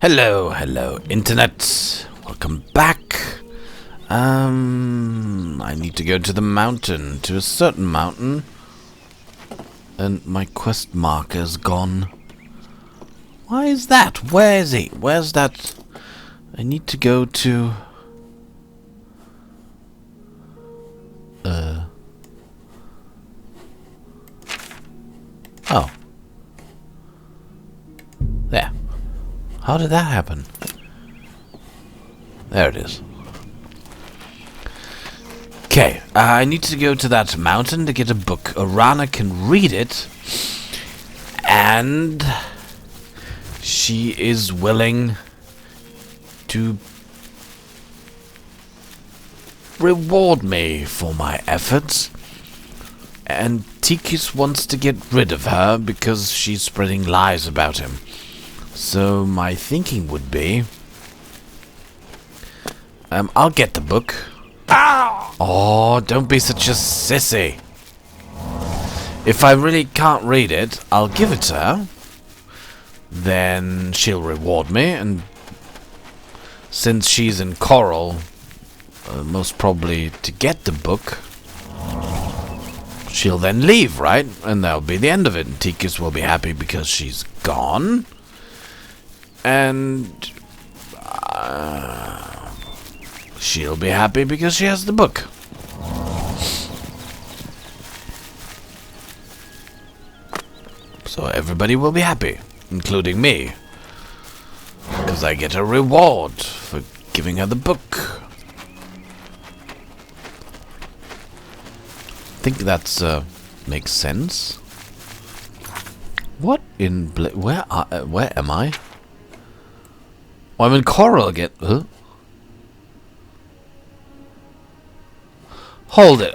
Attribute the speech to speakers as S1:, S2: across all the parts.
S1: Hello, hello, internet. Welcome back. I need to go to the mountain, to a certain mountain. And my quest marker's gone. Why is that? Where is he? Where's that? I need to go to... Oh. There. How did that happen? There it is. Okay, I need to go to that mountain to get a book. Orana can read it. And... she is willing to reward me for my efforts. And Tikis wants to get rid of her because she's spreading lies about him. So my thinking would be... I'll get the book. Ow! Oh, don't be such a sissy. If I really can't read it, I'll give it to her. Then she'll reward me, and since she's in Coral, most probably to get the book, she'll then leave, right? And that'll be the end of it. And Tikis will be happy because she's gone. And she'll be happy because she has the book. So everybody will be happy, including me. Because I get a reward for giving her the book. I think that's makes sense. What in where am I? Oh, I'm in Coral again. Huh? Hold it.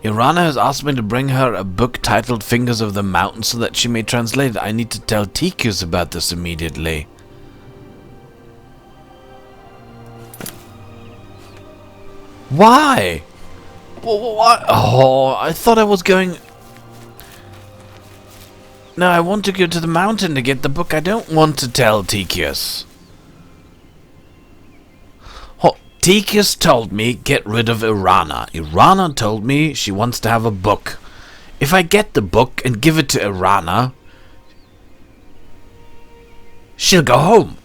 S1: Irana has asked me to bring her a book titled Fingers of the Mountain so that she may translate it. I need to tell Tikus about this immediately. Why? What? Oh, I thought I was going... No, I want to go to the mountain to get the book. I don't want to tell Tikus. Oh, Tikus told me get rid of Irana. Irana told me she wants to have a book. If I get the book and give it to Irana, she'll go home.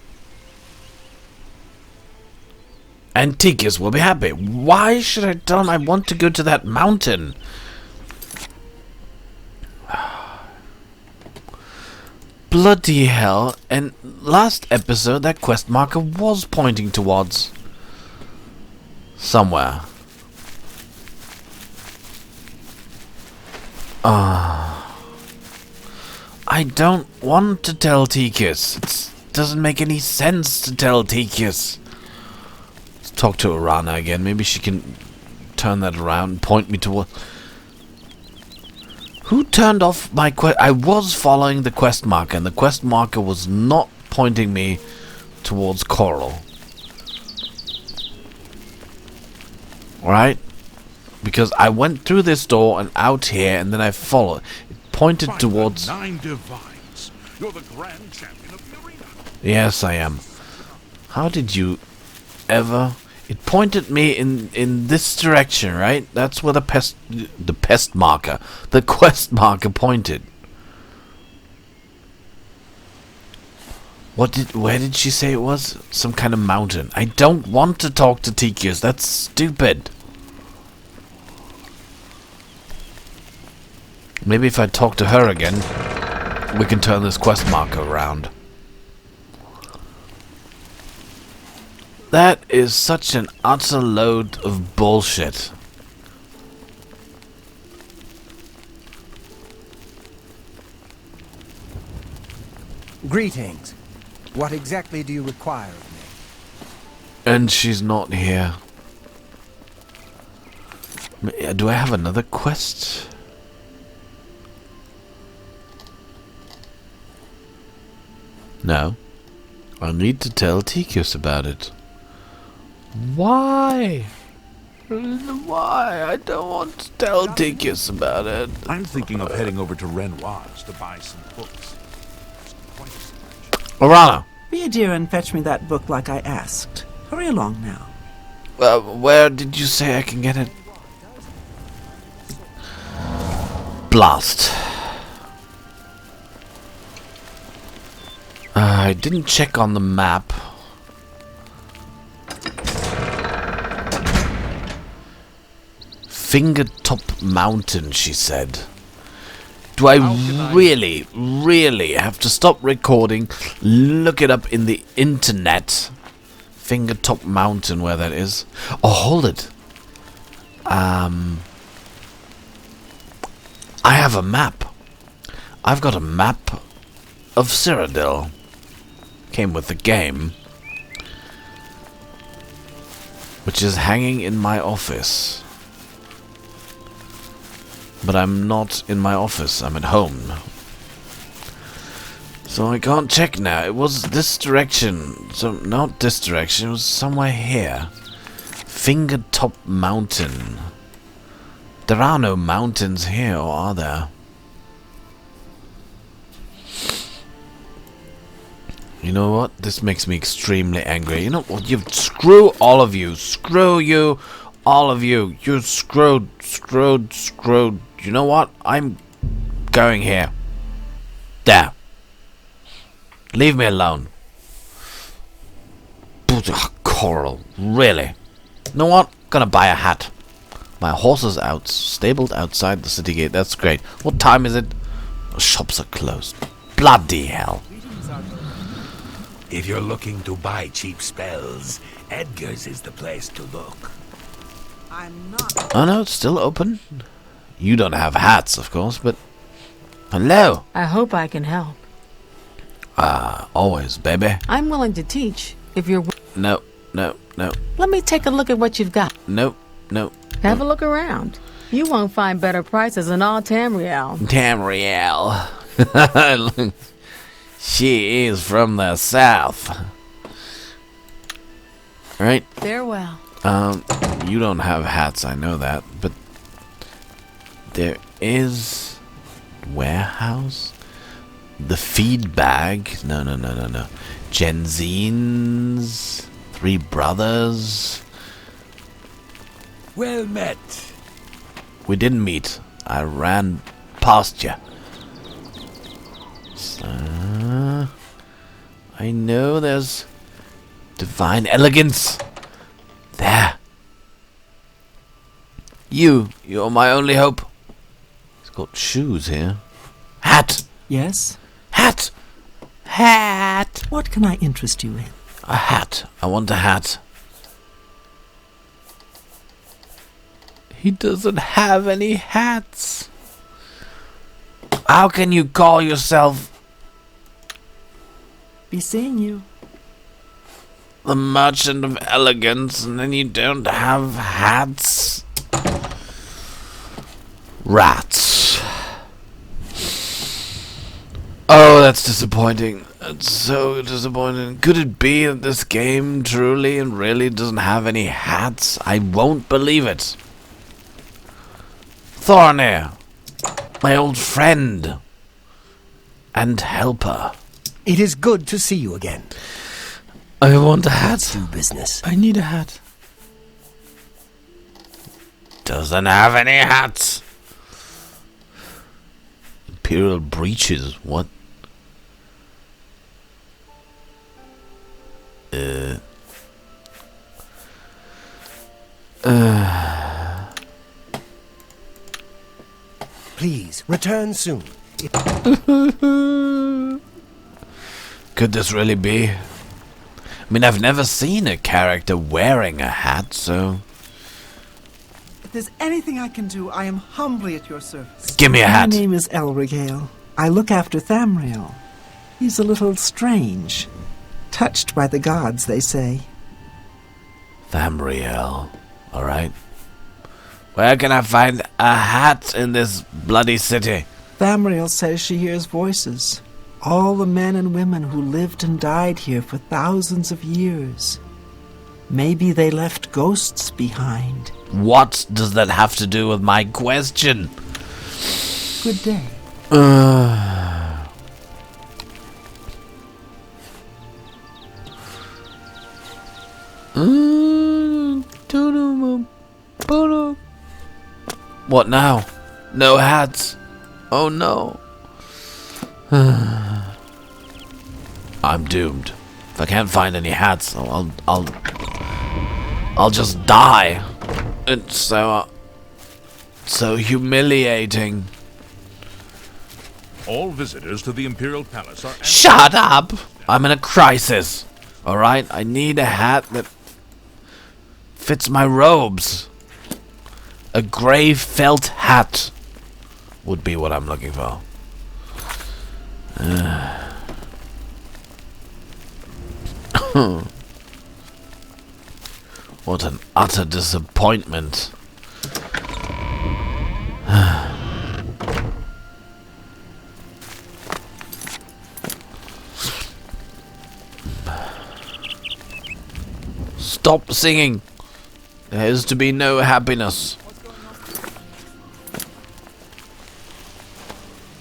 S1: And Tikus will be happy. Why should I tell him I want to go to that mountain? Bloody hell. And last episode, that quest marker was pointing towards somewhere. I don't want to tell Tikus. It doesn't make any sense to tell Tikus. Let's talk to Irana again. Maybe she can turn that around and point me toward... Who turned off my quest? I was following the quest marker, and the quest marker was not pointing me towards Coral. Right? Because I went through this door and out here, and then I followed. It pointed towards...
S2: 9 divines. You're the grand champion of the arena.
S1: Yes, I am. How did you ever... It pointed me in this direction, right? That's where the quest marker pointed. Where did she say it was? Some kind of mountain. I don't want to talk to Tikus. That's stupid. Maybe if I talk to her again, we can turn this quest marker around. That is such an utter load of bullshit.
S3: Greetings. What exactly do you require of me?
S1: And she's not here. Do I have another quest? No. I need to tell Tikus about it. Why? Why? I don't want to tell Dickus about it.
S2: I'm thinking of heading over to Renoir's to buy some books. It's quite a stretch.
S1: Orana,
S4: Be a dear and fetch me that book like I asked. Hurry along now.
S1: where did you say I can get it? Blast. I didn't check on the map. Fingertop Mountain, she said. Do I really have to stop recording, look it up in the internet? Fingertop Mountain, where that is. Oh, hold it. I have a map. I've got a map of Cyrodiil. Came with the game. Which is hanging in my office. But I'm not in my office, I'm at home. So I can't check now. It was this direction. So not this direction, it was somewhere here. Fingertop Mountain. There are no mountains here, or are there? You know what? This makes me extremely angry. You know what? Screw all of you. Screw you. All of you. You're screwed. You know what? I'm going here. There. Leave me alone. Coral. Really? You know what? Gonna buy a hat. My horse is out, stabled outside the city gate. That's great. What time is it? The shops are closed. Bloody hell.
S5: If you're looking to buy cheap spells, Edgar's is the place to look.
S4: I'm not.
S1: Oh no, it's still open. You don't have hats, of course, but... Hello.
S6: I hope I can help.
S1: Always, baby.
S6: I'm willing to teach, if you're...
S1: No.
S6: Let me take a look at what you've got.
S1: No.
S6: Have a look around. You won't find better prices in all Tamriel.
S1: Tamriel. She is from the south. Right?
S6: Farewell.
S1: You don't have hats, I know that, but there is warehouse. The feed bag. No. Genzine's 3 brothers.
S5: Well met.
S1: We didn't meet. I ran past you. So, I know there's divine elegance. There. You're my only hope. He's got shoes here. Hat.
S4: Yes?
S1: Hat.
S4: What can I interest you in?
S1: A hat. I want a hat. He doesn't have any hats. How can you call yourself
S4: Be seeing you.
S1: the merchant of elegance and then you don't have hats? Rats. Oh, that's disappointing. That's so disappointing. Could it be that this game truly and really doesn't have any hats? I won't believe it. Thornir, my old friend and helper.
S3: It is good to see you again.
S1: I want a hat.
S3: Do business.
S1: I need a hat. Doesn't have any hats. Imperial breeches. What?
S3: Please, return soon.
S1: Could this really be? I mean, I've never seen a character wearing a hat, so...
S4: If there's anything I can do, I am humbly at your service.
S1: Give me a hat.
S4: My name is Elregale. I look after Tamriel. He's a little strange. Touched by the gods, they say.
S1: Tamriel. Alright. Where can I find a hat in this bloody city?
S4: Tamriel says she hears voices. All the men and women who lived and died here for thousands of years. Maybe they left ghosts behind.
S1: What does that have to do with my question?
S4: Good day.
S1: What now? No hats. Oh no. I'm doomed. If I can't find any hats, I'll just die. It's so humiliating.
S2: All visitors to the Imperial Palace are...
S1: Shut up! I'm in a crisis. Alright, I need a hat that fits my robes. A grey felt hat would be what I'm looking for. What an utter disappointment. Stop singing. There is to be no happiness.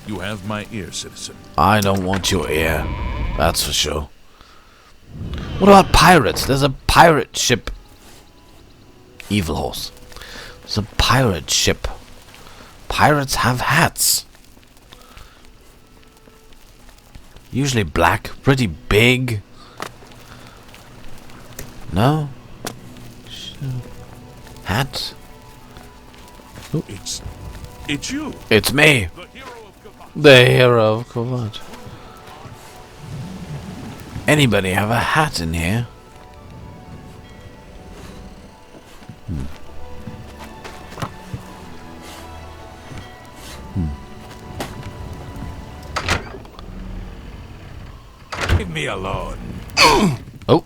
S2: You have my ear, citizen.
S1: I don't want your ear. That's for sure. What about pirates? There's a pirate ship. Evil horse. There's a pirate ship. Pirates have hats. Usually black, pretty big. No? Hat?
S2: It's you.
S1: It's me.
S2: The hero of Gavat.
S1: The hero of Gavat. Anybody have a hat in here?
S5: Leave me alone.
S1: Oh.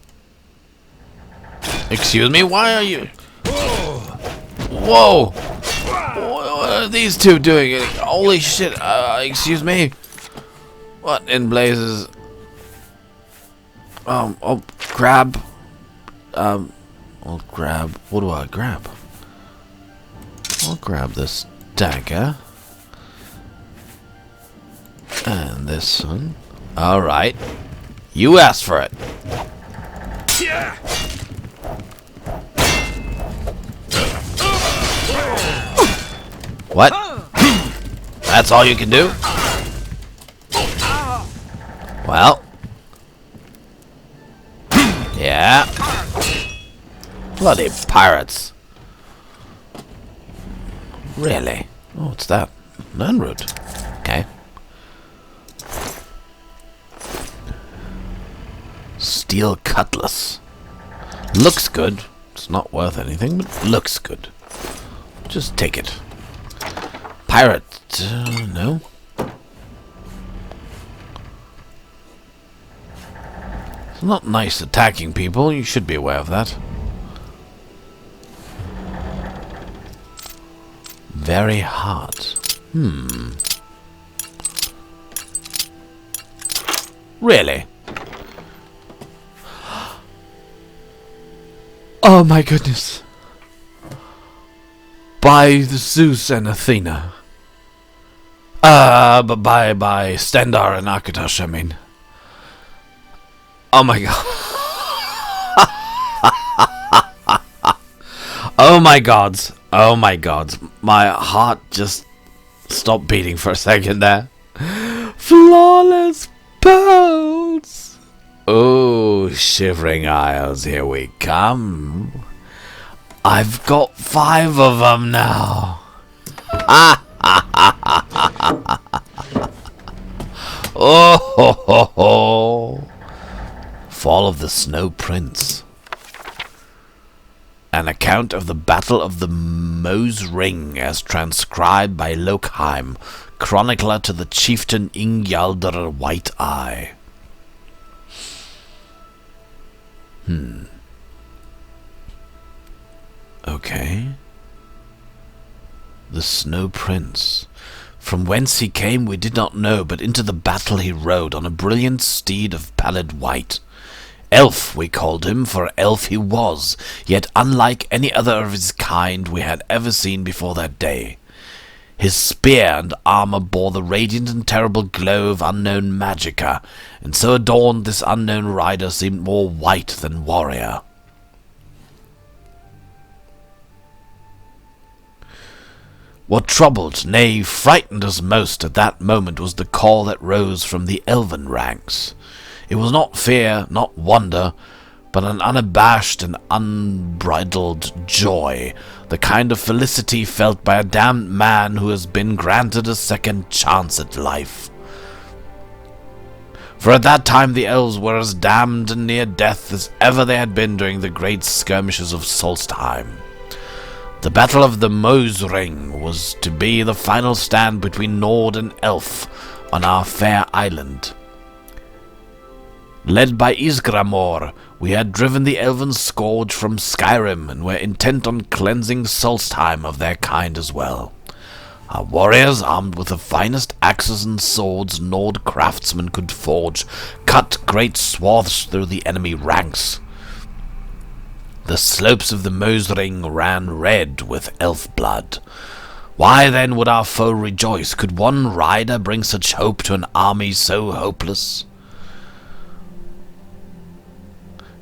S1: Excuse me, why are you... Whoa! What are these two doing? Holy shit, excuse me? What in blazes? I'll grab... I'll grab... What do I grab? I'll grab this dagger. And this one. Alright. You asked for it. What? That's all you can do? Well. Yeah. Bloody pirates. Really? Oh, what's that? Learn root. Okay. Steel cutlass. Looks good. It's not worth anything, but looks good. Just take it. Pirate. No. It's not nice attacking people. You should be aware of that. Very hard. Really? Oh my goodness. By the Zeus and Athena. But by Stendar and Akatosh, I mean. Oh my god. Oh my gods. Oh my gods. My heart just stopped beating for a second there. Flawless pearls. Oh, Shivering Isles, here we come. I've got 5 of them now. Oh ho ho ho. Fall of the Snow Prince. An account of the Battle of the Mose Ring as transcribed by Lokheim, chronicler to the chieftain Ingjaldr White Eye. Okay. The Snow Prince. From whence he came we did not know, but into the battle he rode on a brilliant steed of pallid white. Elf we called him, for elf he was, yet unlike any other of his kind we had ever seen before that day. His spear and armor bore the radiant and terrible glow of unknown magicka, and so adorned this unknown rider seemed more white than warrior. What troubled, nay, frightened us most at that moment was the call that rose from the elven ranks. It was not fear, not wonder, but an unabashed and unbridled joy, the kind of felicity felt by a damned man who has been granted a second chance at life. For at that time the elves were as damned and near death as ever they had been during the great skirmishes of Solstheim. The Battle of the Mosring was to be the final stand between Nord and Elf on our fair island. Led by Ysgramor, we had driven the elven scourge from Skyrim and were intent on cleansing Solstheim of their kind as well. Our warriors, armed with the finest axes and swords Nord craftsmen could forge, cut great swaths through the enemy ranks. The slopes of the Mosring ran red with elf blood. Why then would our foe rejoice? Could one rider bring such hope to an army so hopeless?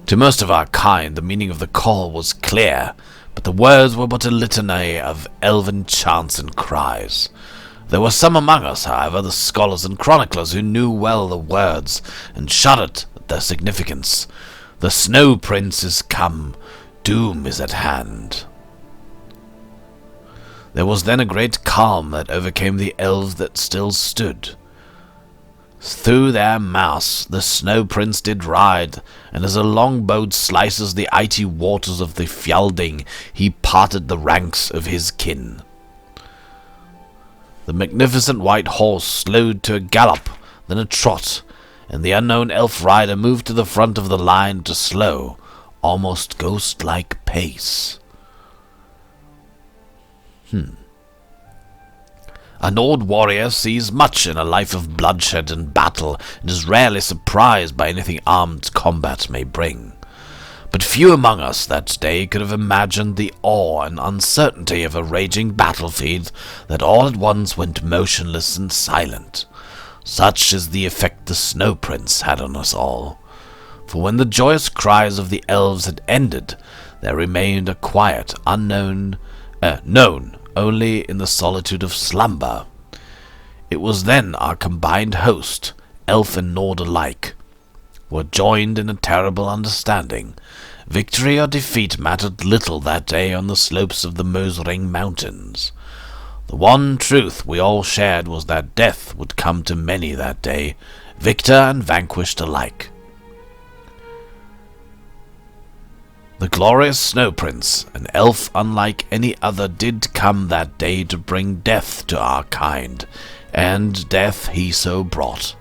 S1: To most of our kind, the meaning of the call was clear, but the words were but a litany of elven chants and cries. There were some among us, however, the scholars and chroniclers, who knew well the words, and shuddered at their significance. The Snow Prince is come, doom is at hand. There was then a great calm that overcame the elves that still stood. Through their mass the Snow Prince did ride, and as a longboat slices the icy waters of the Fjalding, he parted the ranks of his kin. The magnificent white horse slowed to a gallop, then a trot, and the unknown elf rider moved to the front of the line at a slow, almost ghost-like pace. A Nord warrior sees much in a life of bloodshed and battle, and is rarely surprised by anything armed combat may bring. But few among us that day could have imagined the awe and uncertainty of a raging battlefield that all at once went motionless and silent. Such is the effect the Snow Prince had on us all. For when the joyous cries of the elves had ended, there remained a quiet, known only in the solitude of slumber. It was then our combined host, elf and Nord alike, were joined in a terrible understanding. Victory or defeat mattered little that day on the slopes of the Mosring Mountains. The one truth we all shared was that death would come to many that day, victor and vanquished alike. The glorious Snow Prince, an elf unlike any other, did come that day to bring death to our kind, and death he so brought.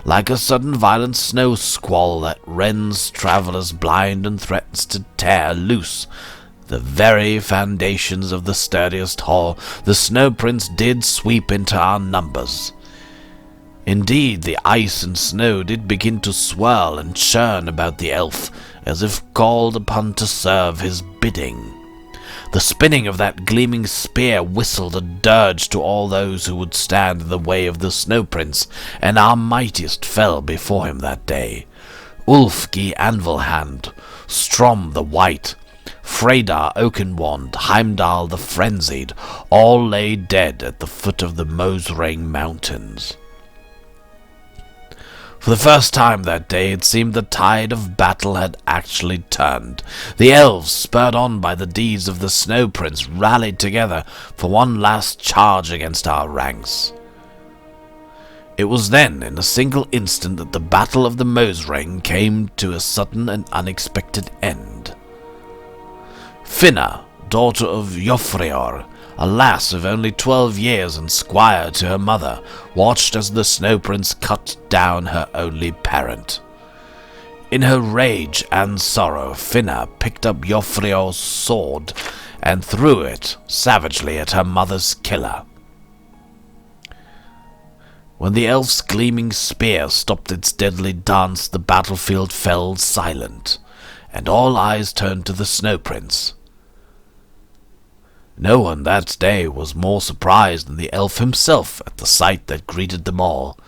S1: Like a sudden violent snow squall that rends travellers blind and threatens to tear loose the very foundations of the sturdiest hall, the Snow Prince did sweep into our numbers. Indeed, the ice and snow did begin to swirl and churn about the elf, as if called upon to serve his bidding. The spinning of that gleaming spear whistled a dirge to all those who would stand in the way of the Snow Prince, and our mightiest fell before him that day. Ulfgi Anvilhand, Strom the White, Freydar Oakenwand, Heimdall the Frenzied, all lay dead at the foot of the Mosring Mountains. For the first time that day it seemed the tide of battle had actually turned. The elves, spurred on by the deeds of the Snow Prince, rallied together for one last charge against our ranks. It was then, in a single instant, that the battle of the Mosring came to a sudden and unexpected end. Finna, daughter of Jofreor, a lass of only 12 years and squire to her mother, watched as the Snow Prince cut down her only parent. In her rage and sorrow, Finna picked up Jofreor's sword and threw it savagely at her mother's killer. When the elf's gleaming spear stopped its deadly dance, the battlefield fell silent, and all eyes turned to the Snow Prince. No one that day was more surprised than the elf himself at the sight that greeted them all.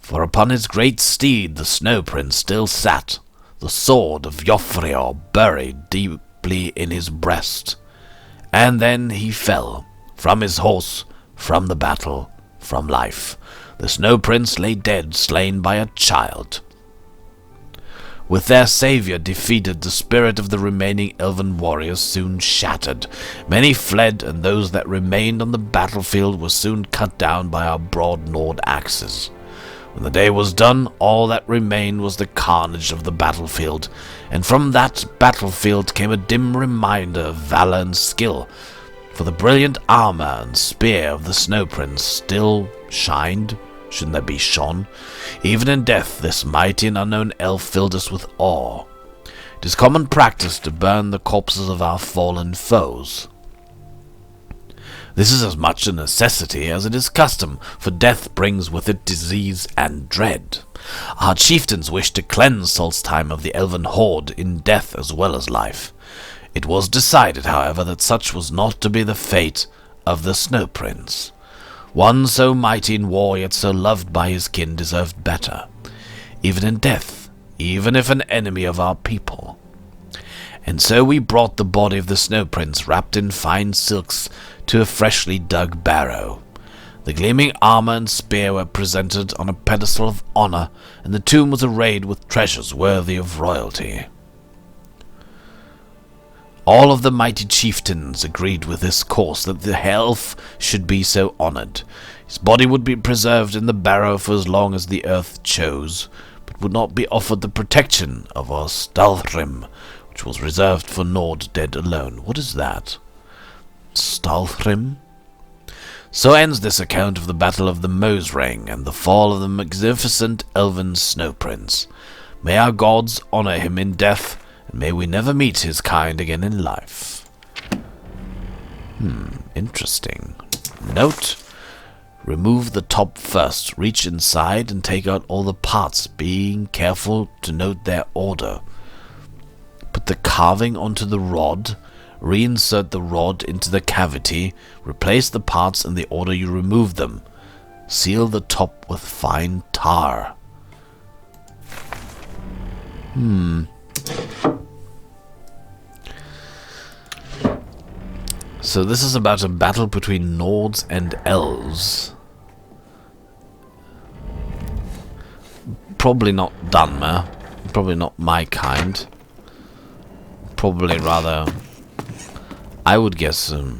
S1: For upon his great steed the Snow Prince still sat, the sword of Jofrior buried deeply in his breast. And then he fell, from his horse, from the battle, from life. The Snow Prince lay dead, slain by a child. With their savior defeated, the spirit of the remaining elven warriors soon shattered. Many fled, and those that remained on the battlefield were soon cut down by our broad Nord axes. When the day was done, all that remained was the carnage of the battlefield, and from that battlefield came a dim reminder of valor and skill, for the brilliant armor and spear of the Snow Prince still shined. Shouldn't there be shone? Even in death, this mighty and unknown elf filled us with awe. It is common practice to burn the corpses of our fallen foes. This is as much a necessity as it is custom, for death brings with it disease and dread. Our chieftains wished to cleanse Solstheim of the elven horde in death as well as life. It was decided, however, that such was not to be the fate of the Snow Prince. One so mighty in war, yet so loved by his kin, deserved better, even in death, even if an enemy of our people. And so we brought the body of the Snow Prince, wrapped in fine silks, to a freshly dug barrow. The gleaming armor and spear were presented on a pedestal of honor, and the tomb was arrayed with treasures worthy of royalty. All of the mighty chieftains agreed with this course, that the elf should be so honored. His body would be preserved in the barrow for as long as the earth chose, but would not be offered the protection of our Stalhrim, which was reserved for Nord dead alone. What is that? Stalhrim? So ends this account of the Battle of the Mosrang and the fall of the magnificent elven Snow Prince. May our gods honor him in death, and may we never meet his kind again in life. Interesting. Note: remove the top first, reach inside and take out all the parts, being careful to note their order. Put the carving onto the rod, reinsert the rod into the cavity, replace the parts in the order you remove them. Seal the top with fine tar. So this is about a battle between Nords and Elves. Probably not Dunmer. Probably not my kind. Probably rather, I would guess, I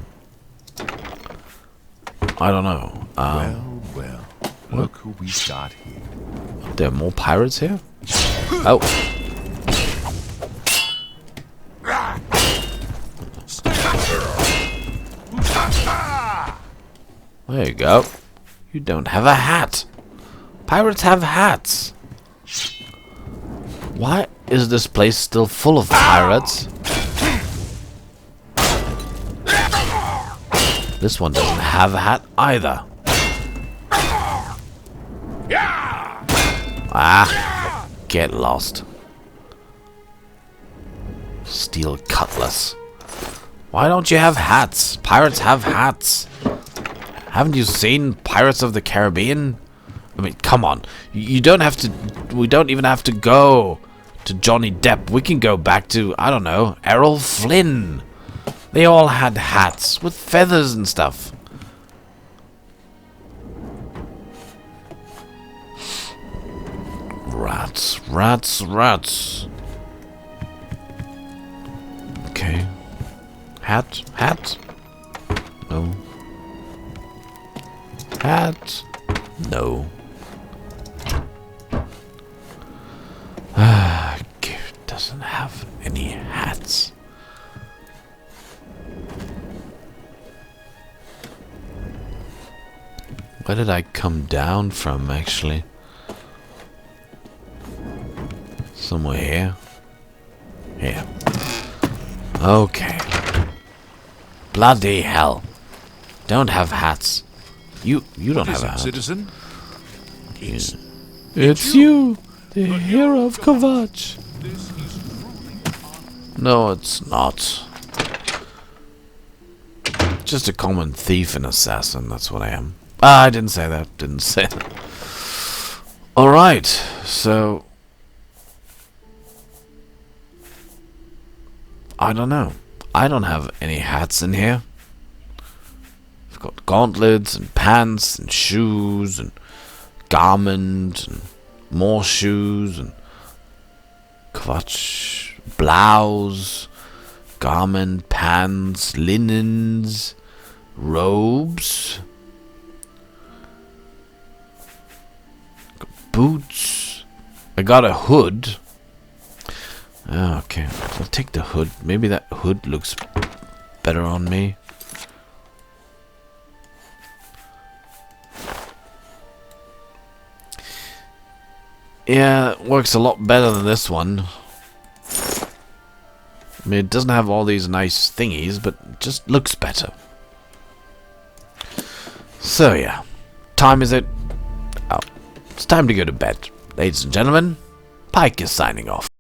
S1: don't know.
S2: Well, look who we got here.
S1: There are more pirates here? Oh. There you go. You don't have a hat. Pirates have hats. Why is this place still full of pirates? This one doesn't have a hat either. Ah, get lost. Steel cutlass. Why don't you have hats? Pirates have hats. Haven't you seen Pirates of the Caribbean? I mean, come on. You don't have to... We don't even have to go to Johnny Depp. We can go back to, I don't know, Errol Flynn. They all had hats with feathers and stuff. Rats, rats, rats. Okay. Hat, hat. No. Hat. No. Gift doesn't have any hats. Where did I come down from, actually? Somewhere here. Here. Okay. Bloody hell. Don't have hats. You don't
S2: What is
S1: have a
S2: it,
S1: hat.
S2: citizen?
S1: It's you, the hero of Kavach.
S2: This is truly
S1: No, it's not. Just a common thief and assassin, that's what I am. Ah, I didn't say that. Didn't say that. Alright, so... I don't know. I don't have any hats in here. I've got gauntlets and pants and shoes and garment and more shoes and clutch, blouse, garment, pants, linens, robes, boots. I got a hood. Oh, okay, I'll take the hood. Maybe that hood looks better on me. Yeah, it works a lot better than this one. I mean, it doesn't have all these nice thingies, but it just looks better. So, yeah. Time is it? Oh, it's time to go to bed. Ladies and gentlemen, Pike is signing off.